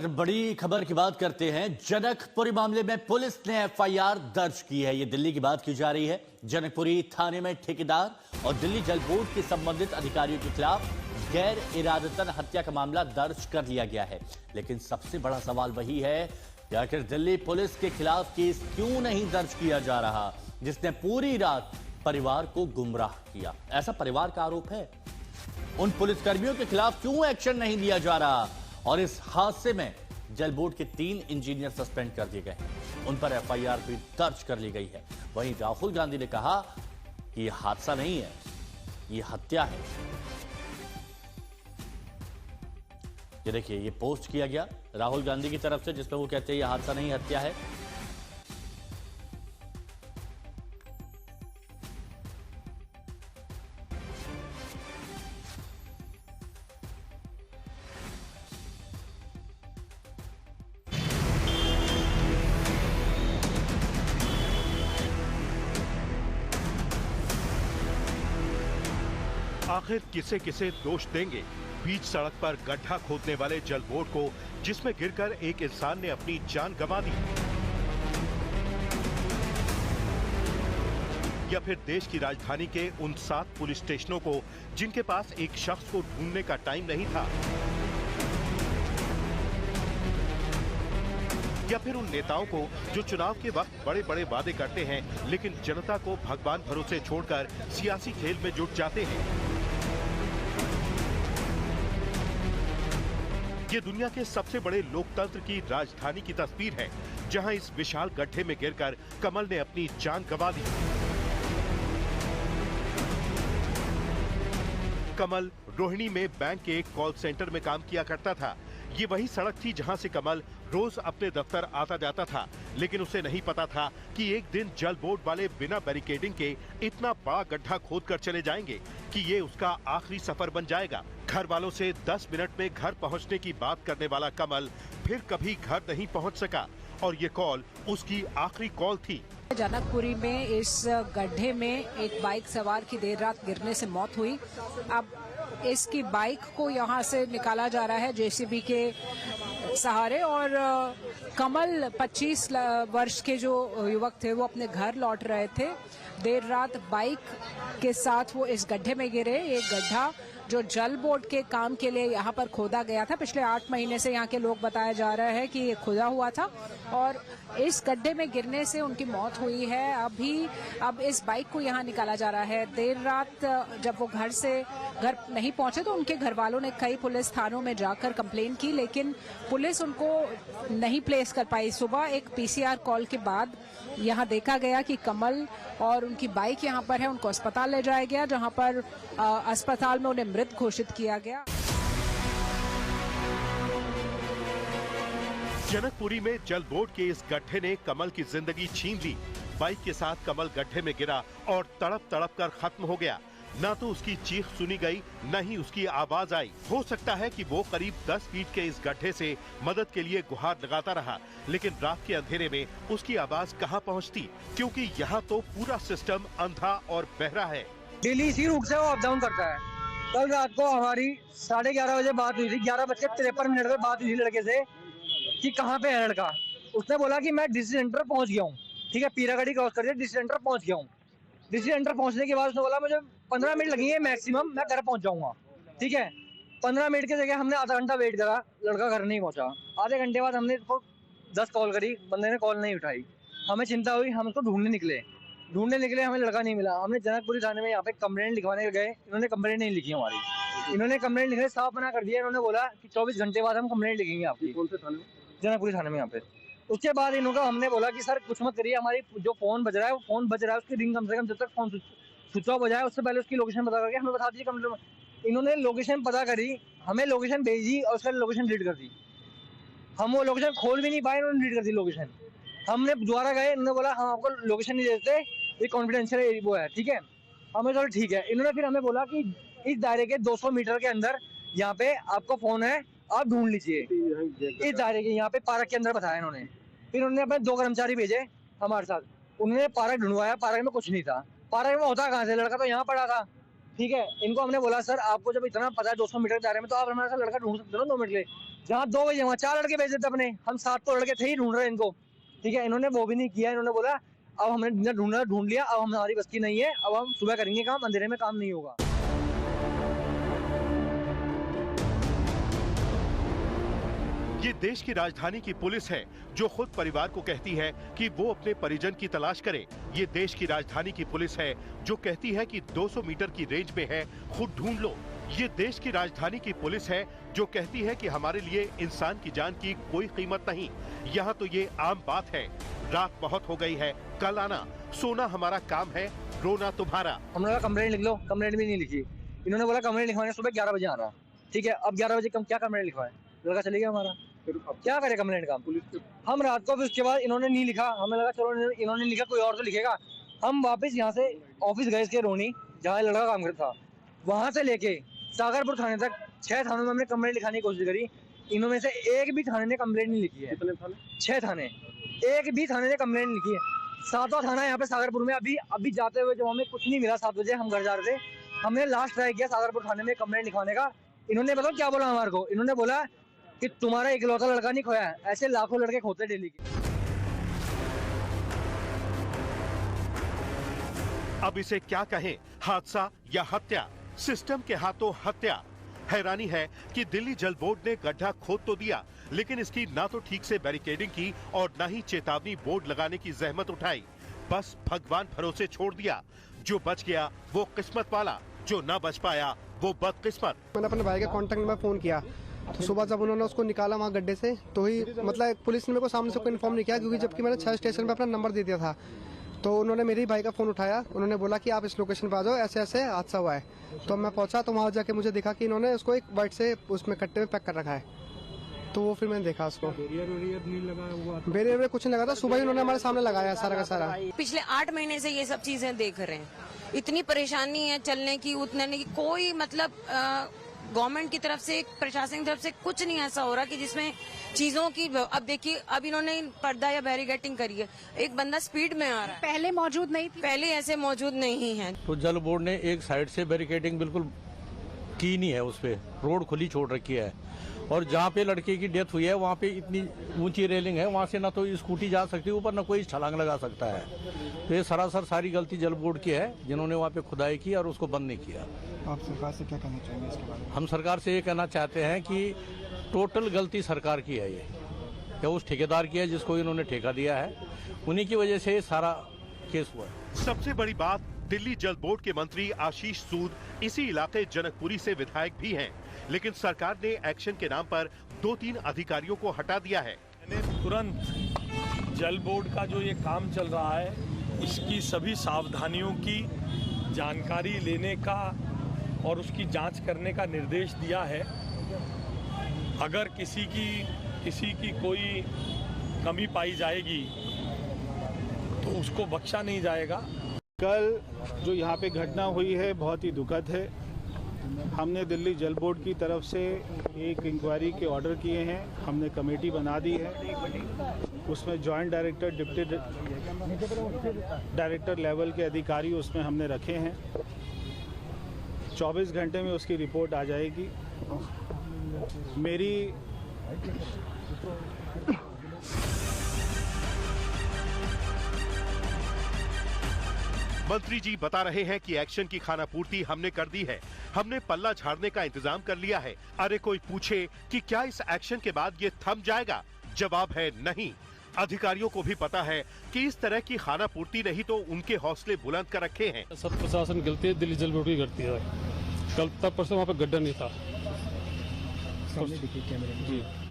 और बड़ी खबर की बात करते हैं। जनकपुरी मामले में पुलिस ने एफआईआर दर्ज की है। ये दिल्ली की बात की जा रही है। जनकपुरी थाने में ठेकेदार और दिल्ली जल बोर्ड के संबंधित अधिकारियों के खिलाफ गैर इरादतन हत्या का मामला दर्ज कर लिया गया है। लेकिन सबसे बड़ा सवाल वही है कि आखिर दिल्ली पुलिस के खिलाफ केस क्यों नहीं दर्ज किया जा रहा, जिसने पूरी रात परिवार को गुमराह किया। ऐसा परिवार का आरोप है। उन पुलिसकर्मियों के खिलाफ क्यों एक्शन नहीं लिया जा रहा? और इस हादसे में जल बोर्ड के 3 इंजीनियर सस्पेंड कर दिए गए हैं। उन पर एफआईआर भी दर्ज कर ली गई है। वहीं राहुल गांधी ने कहा कि यह हादसा नहीं है, यह हत्या है। ये देखिए, ये पोस्ट किया गया राहुल गांधी की तरफ से, जिसमें वो कहते हैं यह हादसा नहीं, हत्या है। आखिर किसे किसे दोष देंगे बीच सड़क पर गड्ढा खोदने वाले जल बोर्ड को, जिसमें गिरकर एक इंसान ने अपनी जान गंवा दी, या फिर देश की राजधानी के उन 7 पुलिस स्टेशनों को जिनके पास एक शख्स को ढूंढने का टाइम नहीं था, या फिर उन नेताओं को जो चुनाव के वक्त बड़े बड़े वादे करते हैं लेकिन जनता को भगवान भरोसे छोड़कर सियासी खेल में जुट जाते हैं। ये दुनिया के सबसे बड़े लोकतंत्र की राजधानी की तस्वीर है, जहां इस विशाल गड्ढे में गिरकर कमल ने अपनी जान गंवा दी। कमल रोहिणी में बैंक के एक कॉल सेंटर में काम किया करता था। ये वही सड़क थी जहां से कमल रोज अपने दफ्तर आता जाता था, लेकिन उसे नहीं पता था कि एक दिन जल बोर्ड वाले बिना बैरिकेडिंग के इतना बड़ा गड्ढा खोदकर चले जाएंगे कि ये उसका आखिरी सफर बन जाएगा। घर वालों से 10 मिनट में घर पहुंचने की बात करने वाला कमल फिर कभी घर नहीं पहुंच सका, और ये कॉल उसकी आखिरी कॉल थी। जनकपुरी में इस गड्ढे में एक बाइक सवार की देर रात गिरने से मौत हुई। अब इसकी बाइक को यहाँ से निकाला जा रहा है जेसीबी के सहारे, और कमल 25 वर्ष के जो युवक थे वो अपने घर लौट रहे थे। देर रात बाइक के साथ वो इस गड्ढे में गिरे। एक गड्ढा जो जल बोर्ड के काम के लिए यहाँ पर खोदा गया था। पिछले 8 महीने से यहाँ के लोग बताया जा रहा है कि ये खुदा हुआ था और इस गड्ढे में गिरने से उनकी मौत हुई है। अब इस बाइक को यहाँ निकाला जा रहा है। देर रात जब वो घर नहीं पहुंचे तो उनके घर वालों ने कई पुलिस थानों में जाकर कंप्लेन की, लेकिन पुलिस उनको नहीं प्लेस कर पाई। सुबह एक पीसीआर कॉल के बाद यहाँ देखा गया कि कमल और उनकी बाइक यहाँ पर है। उनको अस्पताल ले जाया गया, जहाँ पर अस्पताल में उन्हें मृत घोषित किया गया। जनकपुरी में जल बोर्ड के इस गड्ढे ने कमल की जिंदगी छीन ली। बाइक के साथ कमल गड्ढे में गिरा और तड़प तड़प कर खत्म हो गया। न तो उसकी चीख सुनी गई, न ही उसकी आवाज आई। हो सकता है कि वो करीब 10 फीट के इस गड्ढे से मदद के लिए गुहार लगाता रहा, लेकिन रात के अंधेरे में उसकी आवाज कहां पहुंचती, क्योंकि यहाँ तो पूरा सिस्टम अंधा और बहरा है। डेली इसी रूट से वो अप डाउन करता है। कल रात को हमारी 11:30 बजे बात हुई थी, 11:53 पे बात हुई थी लड़के से कि कहाँ पे है लड़का। उसने बोला कि मैं डिस्ट्रिक्ट सेंटर पहुंच गया हूँ। ठीक है, पीरागढ़ी क्रॉस कर दिया, डिस्ट्रिक्ट सेंटर पहुंच गया हूँ। डिस्ट्रिक्ट सेंटर पहुंचने के बाद उसने बोला मुझे 15 मिनट लगेंगे मैक्सिमम, मैं घर पहुंच जाऊंगा। ठीक है, 15 मिनट की जगह हमने आधा घंटा वेट करा, लड़का घर नहीं पहुंचा। आधे घंटे बाद हमने 10 कॉल करी, बंदे ने कॉल नहीं उठाई। हमें चिंता हुई, हम उसको ढूंढने निकले, हमें लड़का नहीं मिला। हमने जनकपुरी थाने में यहाँ पे कंप्लेंट लिखवाने गए, इन्होंने कंप्लेंट नहीं लिखी हमारी। इन्होंने कंप्लेंट लिखने साफ मना कर दिया। इन्होंने बोला कि 24 घंटे बाद हम कंप्लेंट लिखेंगे आपकी। कौन से थाने में? जनकपुरी थाने में यहाँ पे। उसके बाद इन्होंने हमने बोला कि सर कुछ मत करिए, हमारी जो फोन बज रहा है वो फोन बज रहा है, उसकी रिंग कम से कम जब तक फोन स्विच ऑफ हो जाए उससे पहले उसकी लोकेशन पता करके हमें बता दीजिए कंप्लेंट। इन्होंने लोकेशन पता करी, हमें लोकेशन भेजी और उसका लोकेशन डिलीट कर दी। हम वो लोकेशन खोल भी नहीं पाए, इन्होंने डिलीट कर दी लोकेशन। हमने दोबारा गए, इन्होंने बोला हम आपको लोकेशन नहीं देते, ये कॉन्फिडेंशियल वो है। ठीक है, हमें चलो ठीक है। इन्होंने फिर हमें बोला कि इस दायरे के 200 मीटर के अंदर यहाँ पे आपका फोन है, आप ढूंढ लीजिए। इस दायरे के यहाँ पे पार्क के अंदर बताया इन्होंने। फिर उन्होंने अपने 2 कर्मचारी भेजे हमारे साथ, उन्होंने पार्क ढूंढवाया, पार्क में कुछ नहीं था। पार्क में होता कहाँ से, लड़का तो यहाँ पड़ा था। ठीक है, इनको हमने बोला सर आपको जब इतना पता है 200 मीटर के दायरे में, तो आप हमारे साथ लड़का ढूंढ सकते हो ना 2 मिनट के लिए। जहाँ 2 बजे वहाँ 4 लड़के भेज देते अपने, हम 7 तो लड़के थे ही ढूंढ रहे हैं इनको। ठीक है, इन्होंने वो भी नहीं किया। इन्होंने बोला अब हमने ढूंढ लिया, अब हमारी बस की नहीं है, अब हम सुबह करेंगे काम, अंधेरे में काम नहीं होगा। ये देश की राजधानी की पुलिस है जो खुद परिवार को कहती है कि वो अपने परिजन की तलाश करे। ये देश की राजधानी की पुलिस है जो कहती है कि 200 मीटर की रेंज में है, खुद ढूंढ लो। ये देश की राजधानी की पुलिस है जो कहती है कि हमारे लिए इंसान की जान की कोई कीमत नहीं। यहाँ तो ये आम बात है, रात बहुत हो गई है, कल आना, सोना हमारा काम है, रोना तुम्हारा। हमने कहा कंप्लेंट लिख लो, कंप्लेंट भी नहीं लिखी। इन्होंने बोला कंप्लेंट लिखवाने सुबह 11 बजे आना। ठीक है, अब 11 बजे क्या कंप्लेंट लिखवाए, लड़का चले गया हमारा, फिर अब क्या करे कंप्लेंट का पुलिस। हम रात को, फिर उसके बाद इन्होंने नहीं लिखा, हमें लगा चलो इन्होंने लिखा कोई और तो लिखेगा। हम वापस यहाँ से ऑफिस गए इसके रोनी, जहाँ लड़का काम करता था, वहां से लेके सागरपुर थाने तक 6 थानों में हमने कंप्लेंट लिखाने की कोशिश करी। इनमें से एक भी थाने ने कंप्लेंट नहीं लिखी है। कितने थाने? 6 थाने, एक भी थाने ने कंप्लेंट नहीं लिखी है। 7वां थाना यहाँ पे सागरपुर में। अभी जाते हुए जब हमें कुछ नहीं मिला, 7 बजे हम घर जा रहे थे, हमने लास्ट ट्राई किया सागरपुर थाने में कंप्लेंट लिखवाने का। इन्होंने बताओ क्या बोला हमारे को, इन्होंने बोला कि तुम्हारा इकलौता लड़का नहीं खोया है, ऐसे लाखों लड़के खोते डेली के। अब इसे क्या कहें, हादसा या हत्या? सिस्टम के हाथों हत्या। हैरानी है कि दिल्ली जल बोर्ड ने गड्ढा खोद तो दिया, लेकिन इसकी ना तो ठीक से बैरिकेडिंग की और ना ही चेतावनी बोर्ड लगाने की जहमत उठाई। बस भगवान भरोसे छोड़ दिया। जो बच गया वो किस्मत वाला, जो ना बच पाया वो बदकिस्मत। मैंने अपने भाई के कांटेक्ट में फोन किया, तो सुबह जब उन्होंने उसको निकाला वहाँ गड्ढे से, तो ही मतलब पुलिस ने मेरे को सामने से कोई इन्फॉर्म नहीं किया, क्योंकि जबकि मैंने 6 स्टेशन पे अपना नंबर दे दिया था। तो उन्होंने मेरे भाई का फोन उठाया, उन्होंने बोला कि आप इस लोकेशन पे आ जाओ, ऐसे ऐसे हादसा हुआ है। तो मैं पहुंचा, तो वहाँ जाके मुझे दिखा कि इन्होंने उसको एक वाइट से उसमें कट्टे में पैक कर रखा है। तो वो फिर मैंने देखा उसको। बैरियर में कुछ नहीं लगा था, सुबह ही उन्होंने हमारे सामने लगाया सारा का सारा। पिछले 8 महीने से ये सब चीजें देख रहे हैं। इतनी परेशानी है चलने की, उतरने की, कोई मतलब गवर्नमेंट की तरफ से, प्रशासन की तरफ से कुछ नहीं ऐसा हो रहा कि जिसमें चीजों की। अब देखिए, अब इन्होंने पर्दा या बैरिकेडिंग करी है, एक बंदा स्पीड में आ रहा है, पहले मौजूद नहीं थी, पहले ऐसे मौजूद नहीं है। तो जल बोर्ड ने एक साइड से बैरिकेडिंग बिल्कुल की नहीं है, उस पे रोड खुली छोड़ रखी है। और जहाँ पे लड़के की डेथ हुई है वहाँ पे इतनी ऊंची रेलिंग है, वहाँ से ना तो स्कूटी जा सकती है ऊपर, ना कोई छलांग लगा सकता है। तो ये सरासर सारी गलती जल बोर्ड की है, जिन्होंने वहाँ पे खुदाई की और उसको बंद नहीं किया। आप सरकार से क्या कहना चाहेंगे इसके बारे में? हम सरकार से ये कहना चाहते हैं कि टोटल गलती सरकार की है, ये या उस ठेकेदार की है जिसको इन्होंने ठेका दिया है, उन्हीं की वजह से सारा केस हुआ है। सबसे बड़ी बात, दिल्ली जल बोर्ड के मंत्री आशीष सूद इसी इलाके जनकपुरी से विधायक भी हैं, लेकिन सरकार ने एक्शन के नाम पर 2-3 अधिकारियों को हटा दिया है। मैंने तुरंत जल बोर्ड का जो ये काम चल रहा है, इसकी सभी सावधानियों की जानकारी लेने का और उसकी जांच करने का निर्देश दिया है। अगर किसी की कोई कमी पाई जाएगी तो उसको बख्शा नहीं जाएगा। कल जो यहाँ पे घटना हुई है बहुत ही दुखद है। हमने दिल्ली जल बोर्ड की तरफ से एक इंक्वायरी के ऑर्डर किए हैं, हमने कमेटी बना दी है, उसमें joint director, deputy director level के अधिकारी उसमें हमने रखे हैं। 24 घंटे में उसकी रिपोर्ट आ जाएगी। मेरी मंत्री जी बता रहे हैं कि एक्शन की खानापूर्ति हमने कर दी है, हमने पल्ला झाड़ने का इंतजाम कर लिया है। अरे कोई पूछे कि क्या इस एक्शन के बाद ये थम जाएगा? जवाब है नहीं। अधिकारियों को भी पता है कि इस तरह की खानापूर्ति नहीं तो उनके हौसले बुलंद कर रखे हैं। सब प्रशासन गलती है, दिल्ली जल बोर्ड की करती है। कल तक परसों वहाँ पे गड्ढा नहीं था। सामने देखिए कैमरे में। जी